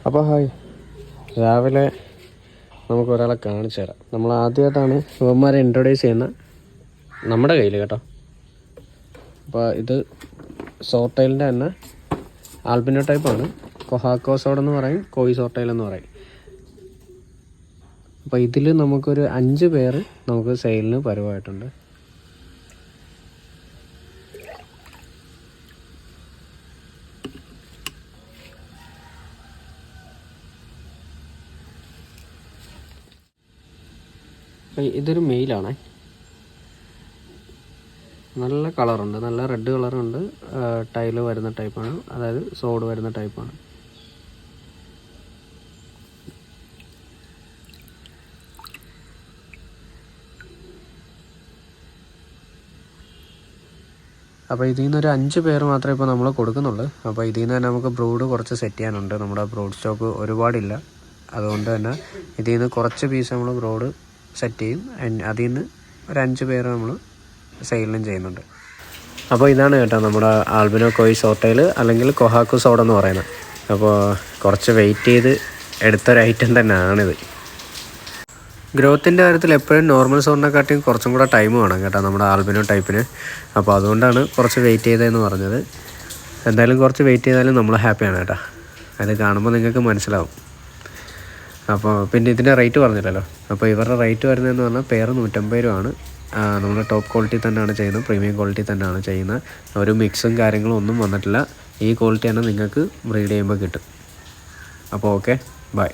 അപ്പോൾ ഹായ്, രാവിലെ നമുക്ക് ഒരാളെ കാണിച്ചു തരാം. നമ്മൾ ആദ്യമായിട്ടാണ് ഇവന്മാരെ ഇൻട്രൊഡ്യൂസ് ചെയ്യുന്ന നമ്മുടെ കയ്യിൽ കേട്ടോ. അപ്പോൾ ഇത് സോർട്ടൈലിൻ്റെ തന്നെ ആൽബിനോ ടൈപ്പാണ്. കൊഹാക്കോസോഡെന്ന് പറയും, കോയി സോർട്ടൈൽ എന്ന് പറയും. അപ്പോൾ ഇതിൽ നമുക്കൊരു 5 പേര് നമുക്ക് സെയിലിന് പരുവായിട്ടുണ്ട്. ഇതൊരു മെയിലാണേ. നല്ല കളറുണ്ട്, നല്ല റെഡ് കളറുണ്ട്. ടൈല് വരുന്ന ടൈപ്പാണ്, അതായത് സോഡ് വരുന്ന ടൈപ്പാണ്. അപ്പോൾ ഇതിൽ നിന്നൊരു 5 പേര് മാത്രമേ ഇപ്പോൾ നമ്മൾ കൊടുക്കുന്നുള്ളൂ. അപ്പോൾ ഇതിൽ നിന്ന് തന്നെ നമുക്ക് ബ്രൂഡ് കുറച്ച് സെറ്റ് ചെയ്യാനുണ്ട്. നമ്മുടെ ബ്രോഡ് സ്റ്റോക്ക് ഒരുപാടില്ല. അതുകൊണ്ട് തന്നെ ഇതിൽ നിന്ന് കുറച്ച് പീസ് നമ്മൾ ബ്രോഡ് സെറ്റ് ചെയ്യും. അതിൽ നിന്ന് ഒരു 5 പേര് നമ്മൾ സെയിലിനും ചെയ്യുന്നുണ്ട്. അപ്പോൾ ഇതാണ് കേട്ടോ നമ്മുടെ ആൽബിനോ കോയി സോർട്ടൈൽ, അല്ലെങ്കിൽ കൊഹാക്കു സോഡ് എന്ന് പറയുന്നത്. അപ്പോൾ കുറച്ച് വെയിറ്റ് ചെയ്ത് എടുത്തൊരു ഐറ്റം തന്നെയാണിത്. ഗ്രോത്തിൻ്റെ കാര്യത്തിൽ എപ്പോഴും നോർമൽ സോണിനെക്കാട്ടിയും കുറച്ചും കൂടെ ടൈം വേണം കേട്ടോ നമ്മുടെ ആൽബിനോ ടൈപ്പിന്. അപ്പോൾ അതുകൊണ്ടാണ് കുറച്ച് വെയിറ്റ് ചെയ്തതെന്ന് പറഞ്ഞത്. എന്തായാലും കുറച്ച് വെയിറ്റ് ചെയ്താലും നമ്മൾ ഹാപ്പിയാണ് കേട്ടോ. അത് കാണുമ്പോൾ നിങ്ങൾക്ക് മനസ്സിലാവും. അപ്പോൾ പിന്നെ ഇതിൻ്റെ റേറ്റ് പറഞ്ഞില്ലല്ലോ. അപ്പോൾ ഇവരുടെ റേറ്റ് വരുന്നതെന്ന് പറഞ്ഞാൽ പെയർ 150 രൂപയാണ്. നമ്മൾ ടോപ്പ് ക്വാളിറ്റി തന്നെയാണ് ചെയ്യുന്നത്, പ്രീമിയം ക്വാളിറ്റി തന്നെയാണ് ചെയ്യുന്നത്. ഒരു മിക്സും കാര്യങ്ങളും ഒന്നും വന്നിട്ടില്ല. ഈ ക്വാളിറ്റി തന്നെ നിങ്ങൾക്ക് ബ്രീഡ് ചെയ്യുമ്പോൾ കിട്ടും. അപ്പോൾ ഓക്കെ, ബൈ.